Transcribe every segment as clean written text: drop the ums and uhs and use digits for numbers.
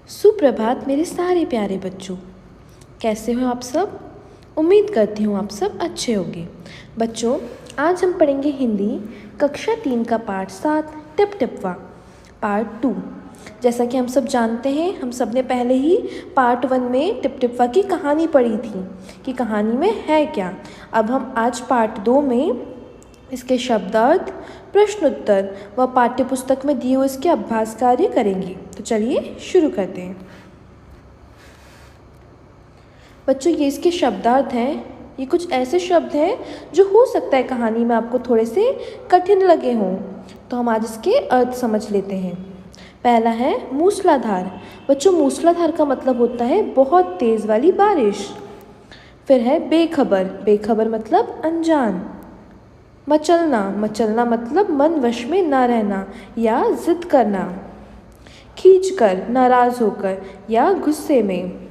सुप्रभात मेरे सारे प्यारे बच्चों, कैसे हो आप सब। उम्मीद करती हूँ आप सब अच्छे होंगे। बच्चों, आज हम पढ़ेंगे हिंदी कक्षा 3 का पाठ 7 टिप टिपवा पार्ट 2। जैसा कि हम सब जानते हैं, हम सब ने पहले ही पार्ट 1 में टिप टिपवा की कहानी पढ़ी थी कि कहानी में है क्या। अब हम आज पार्ट 2 में इसके शब्दार्थ, प्रश्न उत्तर व पाठ्यपुस्तक में दिए हुए इसके अभ्यास कार्य करेंगे। तो चलिए शुरू करते हैं। बच्चों, ये इसके शब्दार्थ हैं। ये कुछ ऐसे शब्द हैं जो हो सकता है कहानी में आपको थोड़े से कठिन लगे हों, तो हम आज इसके अर्थ समझ लेते हैं। पहला है मूसलाधार। बच्चों, मूसलाधार का मतलब होता है बहुत तेज़ वाली बारिश। फिर है बेखबर। बेखबर मतलब अनजान। मचलना। मचलना मतलब मन वश में ना रहना या जिद करना। खींचकर, नाराज़ होकर या गुस्से में।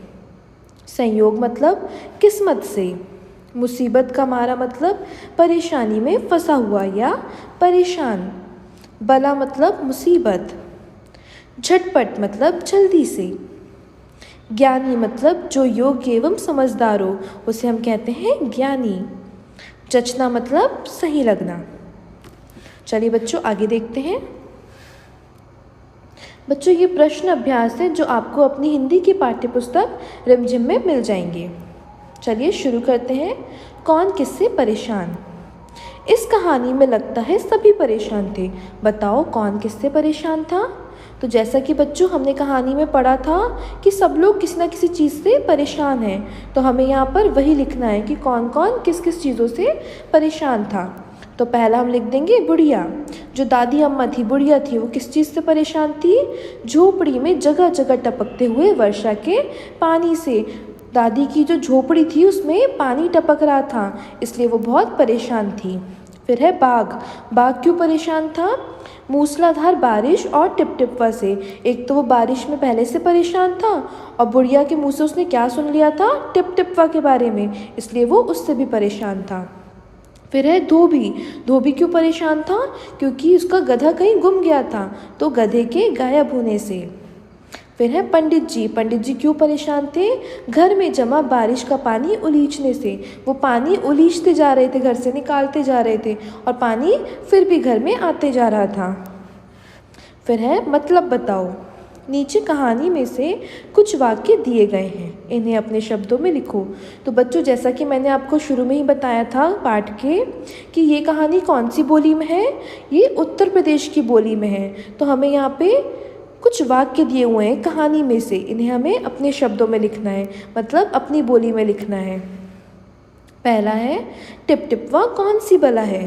संयोग मतलब किस्मत से। मुसीबत का मारा मतलब परेशानी में फंसा हुआ या परेशान। बला मतलब मुसीबत। झटपट मतलब जल्दी से। ज्ञानी मतलब जो योग्य एवं समझदार हो, उसे हम कहते हैं ज्ञानी। जचना मतलब सही लगना। चलिए बच्चों, आगे देखते हैं। बच्चों, ये प्रश्न अभ्यास है जो आपको अपनी हिंदी की पाठ्यपुस्तक रिमझिम में मिल जाएंगे। चलिए शुरू करते हैं। कौन किससे परेशान। इस कहानी में लगता है सभी परेशान थे। बताओ कौन किससे परेशान था। तो जैसा कि बच्चों हमने कहानी में पढ़ा था कि सब लोग किसी न किसी चीज़ से परेशान हैं, तो हमें यहाँ पर वही लिखना है कि कौन कौन किस किस चीज़ों से परेशान था। तो पहला हम लिख देंगे बुढ़िया। जो दादी अम्मा थी, बुढ़िया थी, वो किस चीज़ से परेशान थी। झोपड़ी में जगह जगह टपकते हुए वर्षा के पानी से। दादी की जो झोपड़ी थी उसमें पानी टपक रहा था, इसलिए वो बहुत परेशान थी। फिर है बाघ। बाघ क्यों परेशान था। मूसलाधार बारिश और टिपटिपवा से। एक तो वो बारिश में पहले से परेशान था और बुढ़िया के मुंह से उसने क्या सुन लिया था, टिपटिपवा के बारे में, इसलिए वो उससे भी परेशान था। फिर है धोबी। धोबी क्यों परेशान था, क्योंकि उसका गधा कहीं गुम गया था, तो गधे के गायब होने से। फिर है पंडित जी। पंडित जी क्यों परेशान थे, घर में जमा बारिश का पानी उलीचने से। वो पानी उलीचते जा रहे थे, घर से निकालते जा रहे थे और पानी फिर भी घर में आते जा रहा था। फिर है मतलब बताओ। नीचे कहानी में से कुछ वाक्य दिए गए हैं, इन्हें अपने शब्दों में लिखो। तो बच्चों, जैसा कि मैंने आपको शुरू में ही बताया था पाठ के कि ये कहानी कौन सी बोली में है, ये उत्तर प्रदेश की बोली में है। तो हमें यहाँ पे कुछ वाक्य दिए हुए हैं कहानी में से, इन्हें हमें अपने शब्दों में लिखना है, मतलब अपनी बोली में लिखना है। पहला है टिपटिपवा कौन सी बला है।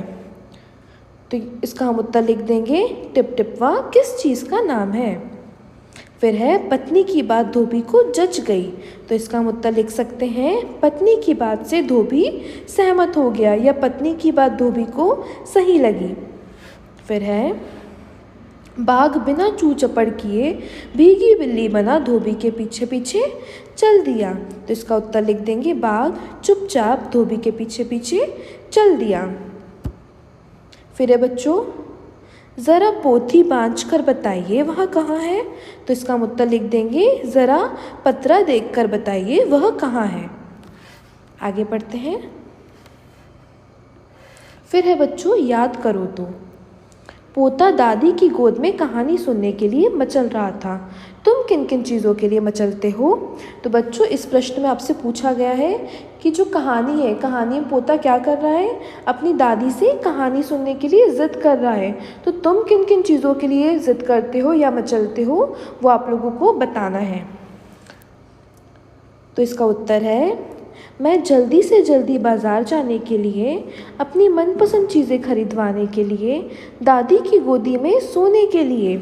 तो इसका हम उत्तर लिख देंगे टिपटिपवा किस चीज़ का नाम है। फिर है पत्नी की बात धोबी को जच गई। तो इसका हम उत्तर लिख सकते हैं पत्नी की बात से धोबी सहमत हो गया या पत्नी की बात धोबी को सही लगी। फिर है बाघ बिना चू चपड़ किए भीगी बिल्ली बना धोबी के पीछे पीछे चल दिया। तो इसका उत्तर लिख देंगे बाघ चुपचाप धोबी के पीछे पीछे चल दिया। फिर है बच्चों ज़रा पोथी बाँच कर बताइए वह कहाँ है। तो इसका हम उत्तर लिख देंगे ज़रा पतरा देख कर बताइए वह कहाँ है। आगे पढ़ते हैं। फिर है बच्चों याद करो तो। पोता दादी की गोद में कहानी सुनने के लिए मचल रहा था। तुम किन किन चीज़ों के लिए मचलते हो। तो बच्चों, इस प्रश्न में आपसे पूछा गया है कि जो कहानी है, कहानी में पोता क्या कर रहा है, अपनी दादी से कहानी सुनने के लिए ज़िद कर रहा है। तो तुम किन किन चीज़ों के लिए ज़िद करते हो या मचलते हो, वो आप लोगों को बताना है। तो इसका उत्तर है मैं जल्दी से जल्दी बाज़ार जाने के लिए, अपनी मनपसंद चीज़ें खरीदवाने के लिए, दादी की गोदी में सोने के लिए,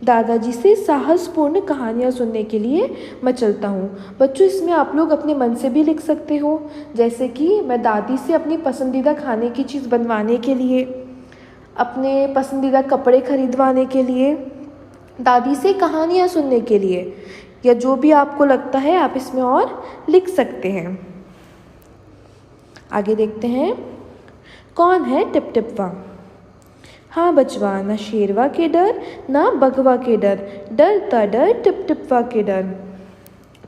दादाजी से साहसपूर्ण कहानियाँ सुनने के लिए मचलता हूँ। बच्चों, इसमें आप लोग अपने मन से भी लिख सकते हो, जैसे कि मैं दादी से अपनी पसंदीदा खाने की चीज़ बनवाने के लिए, अपने पसंदीदा कपड़े खरीदवाने के लिए, दादी से कहानियाँ सुनने के लिए, या जो भी आपको लगता है आप इसमें और लिख सकते हैं। आगे देखते हैं। कौन है टिपटिपवा। हाँ बचवा, ना शेरवा के डर ना बगवा के डर, डरता डर टिप टिपवा के डर।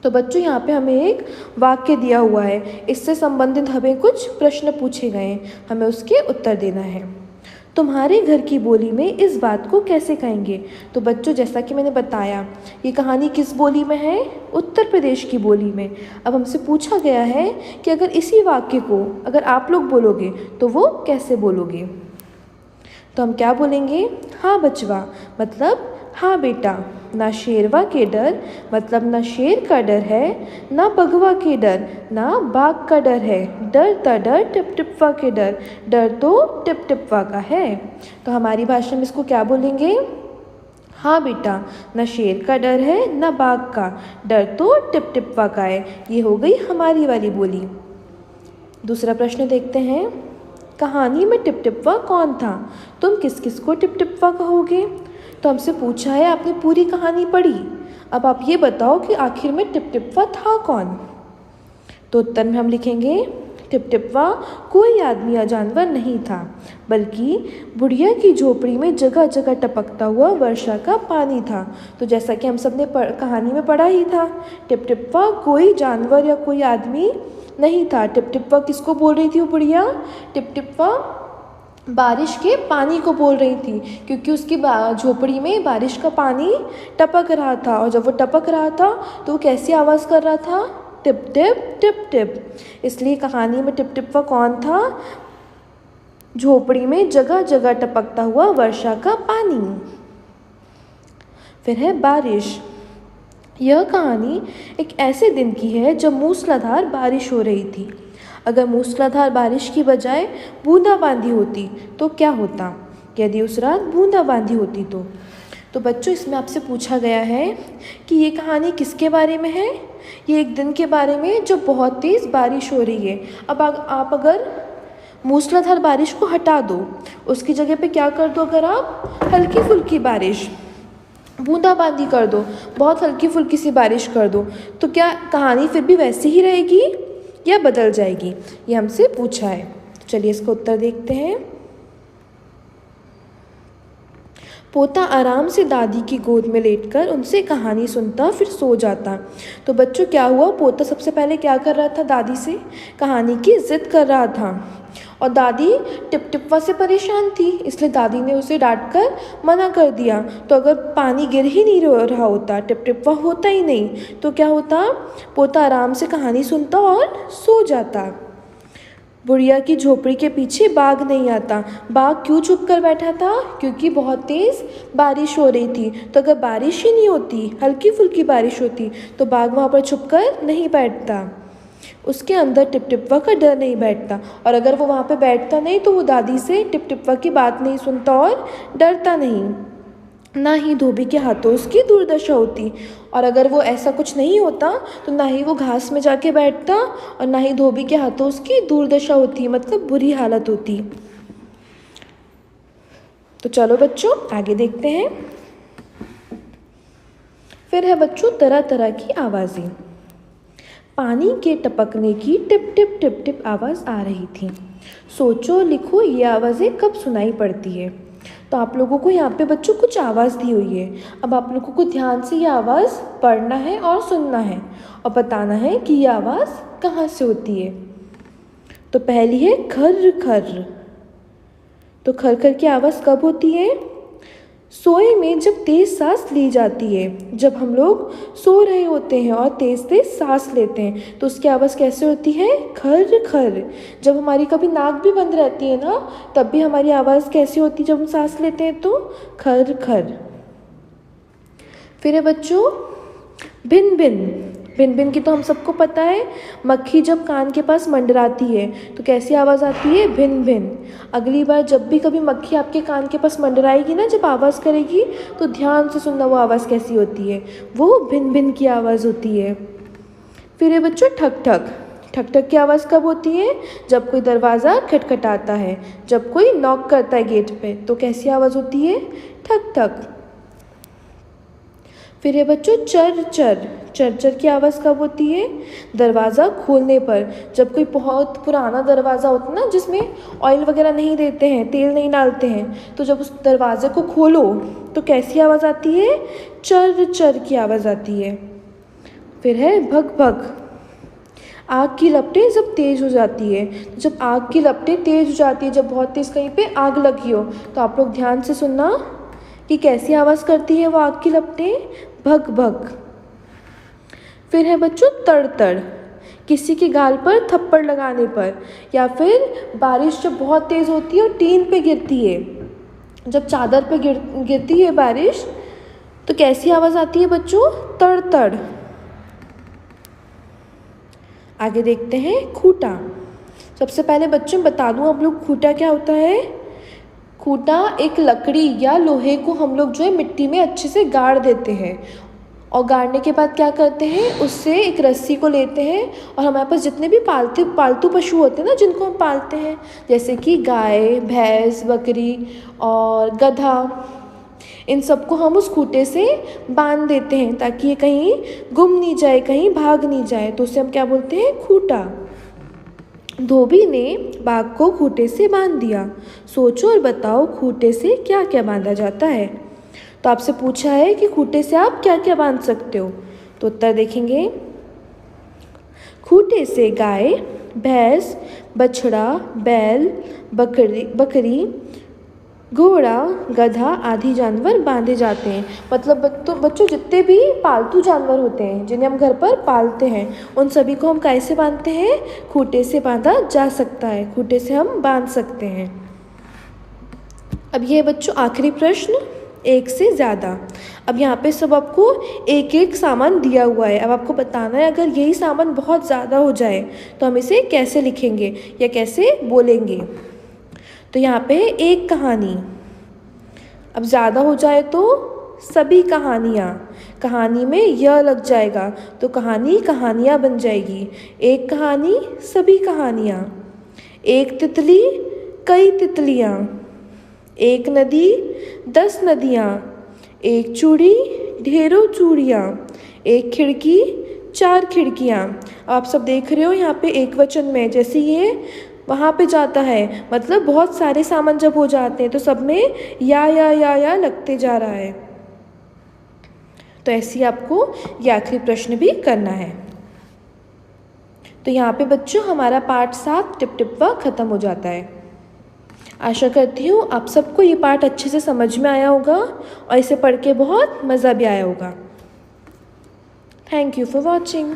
तो बच्चों यहाँ पे हमें एक वाक्य दिया हुआ है, इससे संबंधित हमें कुछ प्रश्न पूछे गए हैं, हमें उसके उत्तर देना है। तुम्हारे घर की बोली में इस बात को कैसे कहेंगे? तो बच्चों जैसा कि मैंने बताया, ये कहानी किस बोली में है? उत्तर प्रदेश की बोली में। अब हमसे पूछा गया है कि अगर इसी वाक्य को अगर आप लोग बोलोगे तो वो कैसे बोलोगे? तो हम क्या बोलेंगे? हाँ बचवा मतलब हाँ बेटा, ना शेरवा के डर मतलब ना शेर का डर है, ना बगवा के डर ना बाघ का डर है, डरता डर टिप टिपवा के डर, डर तो टिप टिपवा का है। तो हमारी भाषा में इसको क्या बोलेंगे? हाँ बेटा, ना शेर का डर है ना बाघ का, डर तो टिप टिपवा का है। ये हो गई हमारी वाली बोली। दूसरा प्रश्न देखते हैं। कहानी में टिप टिपवा कौन था? तुम किस किस को टिप टिपवा कहोगे? तो हमसे पूछा है, आपने पूरी कहानी पढ़ी, अब आप ये बताओ कि आखिर में टिप टिपवा था कौन? तो उत्तर में हम लिखेंगे, टिप टिपवा कोई आदमी या जानवर नहीं था, बल्कि बुढ़िया की झोपड़ी में जगह जगह टपकता हुआ वर्षा का पानी था। तो जैसा कि हम सब ने कहानी में पढ़ा ही था, टिप टिपवा कोई जानवर या कोई आदमी नहीं था। टिप टिपवा किसको बोल रही थी वो बुढ़िया? टिप टिपवा बारिश के पानी को बोल रही थी, क्योंकि उसकी झोपड़ी में बारिश का पानी टपक रहा था, और जब वो टपक रहा था तो वो कैसी आवाज़ कर रहा था? Tip tip tip tip. इसलिए कहानी में टिप टिपवा कौन था? झोपड़ी में जगह जगह टपकता हुआ वर्षा का पानी। फिर है बारिश। यह कहानी एक ऐसे दिन की है जब मूसलाधार बारिश हो रही थी। अगर मूसलाधार बारिश की बजाय बूंदाबांदी होती तो क्या होता? यदि उस रात बूंदाबांदी होती तो बच्चों इसमें आपसे पूछा गया है कि ये कहानी किसके बारे में है? ये एक दिन के बारे में जब बहुत तेज़ बारिश हो रही है। अब आप अगर मूसलाधार बारिश को हटा दो, उसकी जगह पे क्या कर दो? अगर आप हल्की फुल्की बारिश, बूंदाबांदी कर दो, बहुत हल्की फुल्की सी बारिश कर दो, तो क्या कहानी फिर भी वैसी ही रहेगी या बदल जाएगी? ये हमसे पूछा है। चलिए इसका उत्तर देखते हैं। पोता आराम से दादी की गोद में लेटकर उनसे कहानी सुनता फिर सो जाता। तो बच्चों क्या हुआ? पोता सबसे पहले क्या कर रहा था? दादी से कहानी की जिद कर रहा था, और दादी टिप टिपवा से परेशान थी, इसलिए दादी ने उसे डांट कर मना कर दिया। तो अगर पानी गिर ही नहीं रहा होता, टिप टिपवा होता ही नहीं, तो क्या होता? पोता आराम से कहानी सुनता और सो जाता। बुढ़िया की झोपड़ी के पीछे बाघ नहीं आता। बाघ क्यों छुप कर बैठा था? क्योंकि बहुत तेज़ बारिश हो रही थी। तो अगर बारिश ही नहीं होती, हल्की फुल्की बारिश होती, तो बाघ वहाँ पर छुप कर नहीं बैठता, उसके अंदर टिप टिपवा का डर नहीं बैठता। और अगर वो वहाँ पे बैठता नहीं तो वो दादी से टिप टिपवा की बात नहीं सुनता और डरता नहीं, ना ही धोबी के हाथों उसकी दुर्दशा होती। और अगर वो ऐसा कुछ नहीं होता तो ना ही वो घास में जाके बैठता और ना ही धोबी के हाथों उसकी दुर्दशा होती, मतलब बुरी हालत होती। तो चलो बच्चों आगे देखते हैं। फिर है बच्चों तरह तरह की आवाज़ें। पानी के टपकने की टिप टिप टिप टिप आवाज़ आ रही थी। सोचो लिखो ये आवाज़ें कब सुनाई पड़ती है? तो आप लोगों को यहाँ पे बच्चों कुछ आवाज़ दी हुई है। अब आप लोगों को ध्यान से ये आवाज़ पढ़ना है और सुनना है और बताना है कि ये आवाज़ कहाँ से होती है। तो पहली है खर्र खर्र। तो खर खर की आवाज़ कब होती है? सोए में जब तेज़ सांस ली जाती है। जब हम लोग सो रहे होते हैं और तेज़ तेज़ सांस लेते हैं तो उसकी आवाज़ कैसे होती है? खर खर। जब हमारी कभी नाक भी बंद रहती है ना, तब भी हमारी आवाज़ कैसी होती है जब हम सांस लेते हैं? तो खर खर। फिर है बच्चों भिन भिन। भिन भिन की तो हम सबको पता है, मक्खी जब कान के पास मंडराती है तो कैसी आवाज़ आती है? भिन भिन। अगली बार जब भी कभी मक्खी आपके कान के पास मंडराएगी ना, जब आवाज़ करेगी तो ध्यान से सुनना वो आवाज़ कैसी होती है, वो भिन भिन की आवाज़ होती है। फिर है बच्चों ठक ठक। ठक ठक की आवाज़ कब होती है? जब कोई दरवाज़ा खटखटाता है, जब कोई नॉक करता है गेट पे, तो कैसी आवाज़ होती है? ठक ठक। फिर है बच्चों चर चर। चर चर की आवाज़ कब होती है? दरवाज़ा खोलने पर। जब कोई बहुत पुराना दरवाज़ा होता है ना, जिसमें ऑयल वगैरह नहीं देते हैं, तेल नहीं डालते हैं, तो जब उस दरवाज़े को खोलो तो कैसी आवाज़ आती है? चर चर की आवाज़ आती है। फिर है भग भग। आग की लपटें जब तेज़ हो जाती है, तो जब आग की लपटें तेज़ हो जाती है, जब बहुत तेज़ कहीं पे आग लगी हो, तो आप लोग ध्यान से सुनना कि कैसी आवाज़ करती है वो आग की लपटें? भग भग। फिर है बच्चों तड़ तड़। किसी के गाल पर थप्पड़ लगाने पर, या फिर बारिश जब बहुत तेज़ होती है और टीन पे गिरती है, जब चादर पे गिरती है बारिश, तो कैसी आवाज़ आती है बच्चों? तड़ तड़। आगे देखते हैं खूंटा। सबसे पहले बच्चों बता दूं आप लोग खूंटा क्या होता है? खूंटा एक लकड़ी या लोहे को हम लोग जो है मिट्टी में अच्छे से गाड़ देते हैं, और गाड़ने के बाद क्या करते हैं, उससे एक रस्सी को लेते हैं, और हमारे पास जितने भी पालतू पशु होते हैं ना, जिनको हम पालते हैं, जैसे कि गाय, भैंस, बकरी और गधा, इन सबको हम उस खूंटे से बांध देते हैं ताकि ये कहीं गुम नहीं जाए, कहीं भाग नहीं जाए, तो उसे हम क्या बोलते हैं? खूंटा। धोबी ने बाघ को खूंटे से बांध दिया। सोचो और बताओ खूंटे से क्या क्या बांधा जाता है? तो आपसे पूछा है कि खूंटे से आप क्या क्या बांध सकते हो, तो उत्तर देखेंगे। खूंटे से गाय, भैंस, बछड़ा, बैल, बकरी, घोड़ा, गधा आदि जानवर बांधे जाते हैं। मतलब बच्चों जितने भी पालतू जानवर होते हैं जिन्हें हम घर पर पालते हैं, उन सभी को हम कैसे बांधते हैं? खूंटे से बांधा जा सकता है, खूंटे से हम बांध सकते हैं। अब ये बच्चों आखिरी प्रश्न, एक से ज़्यादा। अब यहाँ पे सब आपको एक एक सामान दिया हुआ है, अब आपको बताना है अगर यही सामान बहुत ज़्यादा हो जाए तो हम इसे कैसे लिखेंगे या कैसे बोलेंगे। तो यहाँ पे है एक कहानी। अब ज़्यादा हो जाए तो सभी कहानियाँ, कहानी में य लग जाएगा तो कहानी कहानियाँ बन जाएगी। एक कहानी सभी कहानियाँ। एक तितली कई तितलियाँ। एक नदी 10 नदियाँ। एक चूड़ी ढेरों चूड़ियाँ। एक खिड़की 4 खिड़कियाँ। आप सब देख रहे हो यहाँ पे एक वचन में, जैसे ये वहाँ पे जाता है, मतलब बहुत सारे सामान जब हो जाते हैं तो सब में या लगते जा रहा है। तो ऐसे ही आपको ये आखिरी प्रश्न भी करना है। तो यहाँ पे बच्चों हमारा पाठ 7 टिप टिप व खत्म हो जाता है। आशा करती हूँ आप सबको ये पाठ अच्छे से समझ में आया होगा और इसे पढ़ के बहुत मज़ा भी आया होगा। Thank you for watching.